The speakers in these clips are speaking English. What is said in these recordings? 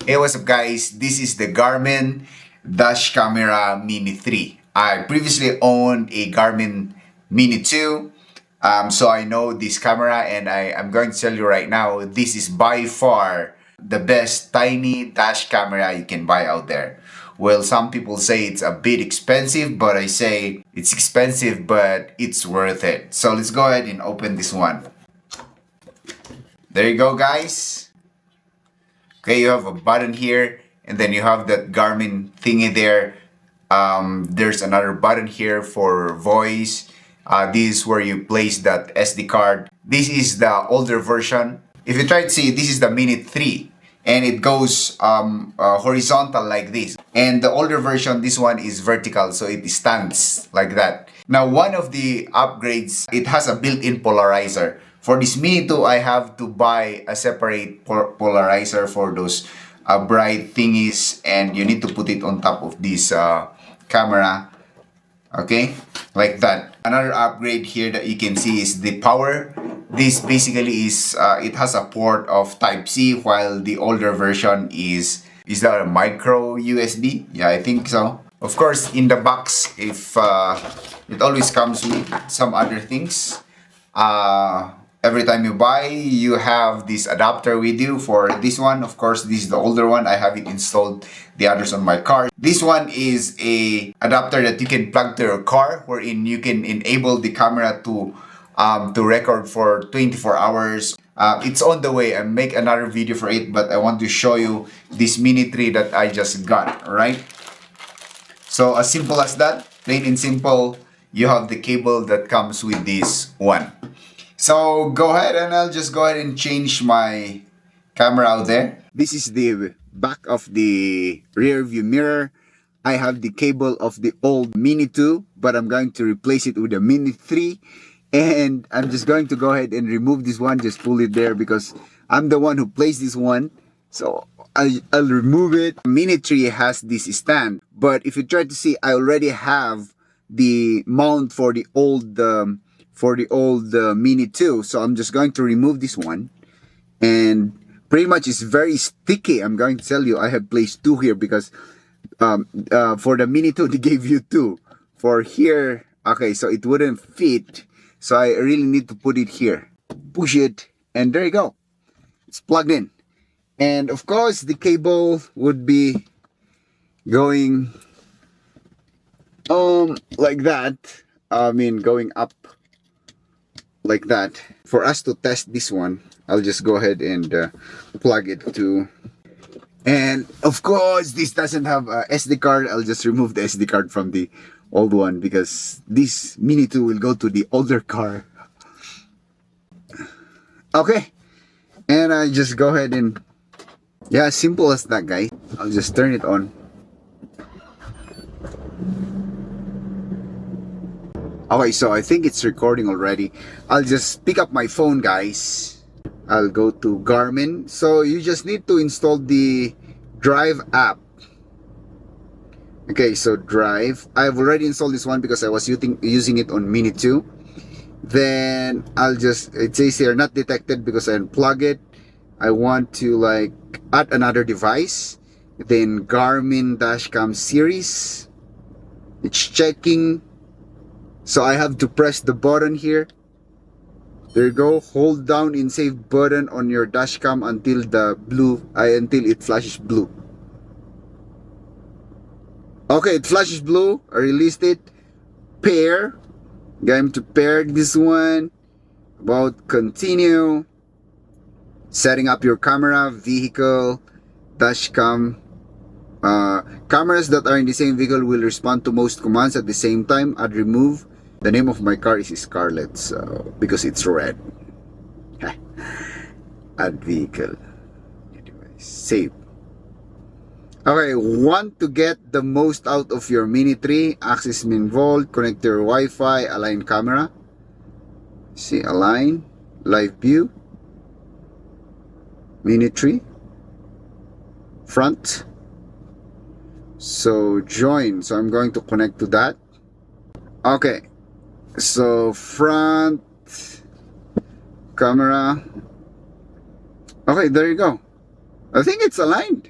Hey, what's up guys? This is the Garmin Dash Camera Mini 3. I previously owned a Garmin Mini 2, so I know this camera, and I'm going to tell you right now, this is by far the best tiny dash camera you can buy out there. Well, some people say it's a bit expensive, but I say it's expensive, but it's worth it. So let's go ahead and open this one. There you go, guys. Okay, you have a button here, and then you have that Garmin thingy there. There's another button here for voice. This is where you place that SD card. This is the older version. If you try to see, this is the Mini 3, and it goes horizontal like this. And the older version, this one is vertical, so it stands like that. Now, one of the upgrades, it has a built-in polarizer. For this Mini 2, I have to buy a separate polarizer for those bright thingies, and you need to put it on top of this camera. Okay, like that. Another upgrade here that you can see is the power. This basically is, it has a port of Type-C, while the older version is that a micro USB? Yeah, I think so. Of course, in the box, if it always comes with some other things. Every time you buy, you have this adapter with you for this one. Of course, this is the older one. I have it installed, the others on my car. This one is a adapter that you can plug to your car, wherein you can enable the camera to record for 24 hours. It's on the way. I make another video for it, but I want to show you this Mini 3 that I just got, alright? So as simple as that, plain and simple, you have the cable that comes with this one. So go ahead, and I'll just go ahead and change my camera out there. This is the back of the rear view mirror. I have the cable of the old Mini 2, but I'm going to replace it with a Mini 3. And I'm just going to go ahead and remove this one, just pull it there because I'm the one who placed this one. So I'll remove it. Mini 3 has this stand, but if you try to see, I already have the mount for the old Mini 2. So I'm just going to remove this one, and pretty much it's very sticky. I'm going to tell you, I have placed 2 here because for the Mini 2 they gave you 2. For here, okay, so it wouldn't fit, so I really need to put it here. Push it, and there you go. It's plugged in. And of course, the cable would be going like that. I mean, going up like that. For us to test this one, I'll just go ahead and plug it to. And of course, this doesn't have a SD card. I'll just remove the SD card from the old one because this Mini 2 will go to the older car. Okay, and I just go ahead and, yeah, simple as that, guys. I'll just turn it on. Okay, so I think it's recording already. I'll just pick up my phone, guys. I'll go to Garmin. So you just need to install the Drive app. Okay, so Drive. I've already installed this one because I was using it on Mini 2. Then I'll just, it says here not detected because I unplug it. I want to like add another device. Then Garmin Dash Cam series. It's checking. So I have to press the button here. There you go. Hold down in save button on your dash cam until until it flashes blue. Okay, it flashes blue. I released it. Pair. Going to pair this one. About continue. Setting up your camera, vehicle, dash cam. Cameras that are in the same vehicle will respond to most commands at the same time. Add remove. The name of my car is Scarlet, so because it's red. Add vehicle. Save. Okay, want to get the most out of your Mini 3? Access main vault, connect your Wi-Fi, align camera. See, align, live view. Mini 3. Front. So join. So I'm going to connect to that. Okay. So front camera. Okay, there you go. I think it's aligned.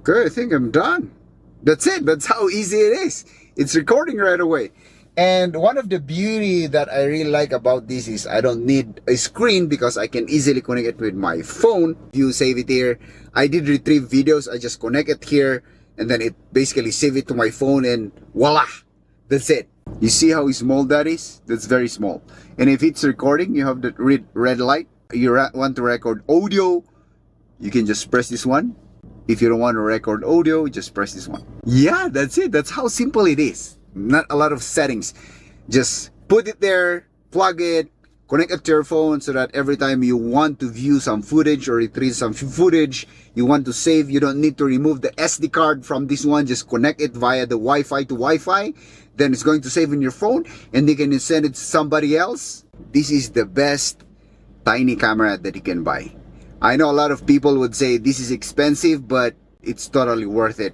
Okay, I think I'm done. That's it. That's how easy it is. It's recording right away. And one of the beauty that I really like about this is I don't need a screen because I can easily connect it with my phone. If you save it here, I did retrieve videos. I just connect it here and then it basically save it to my phone and voila, that's it. You see how small that is? That's very small. And if it's recording, you have the red light. You want to record audio, you can just press this one. If you don't want to record audio, just press this one. Yeah, that's it. That's how simple it is. Not a lot of settings. Just put it there, plug it, connect it to your phone so that every time you want to view some footage or retrieve some footage, you want to save, you don't need to remove the SD card from this one. Just connect it via the Wi-Fi to Wi-Fi. Then it's going to save in your phone and you can send it to somebody else. This is the best tiny camera that you can buy. I know a lot of people would say this is expensive, but it's totally worth it.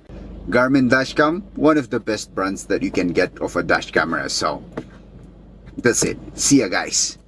Garmin Dash Cam, one of the best brands that you can get of a dash camera. So that's it. See ya, guys.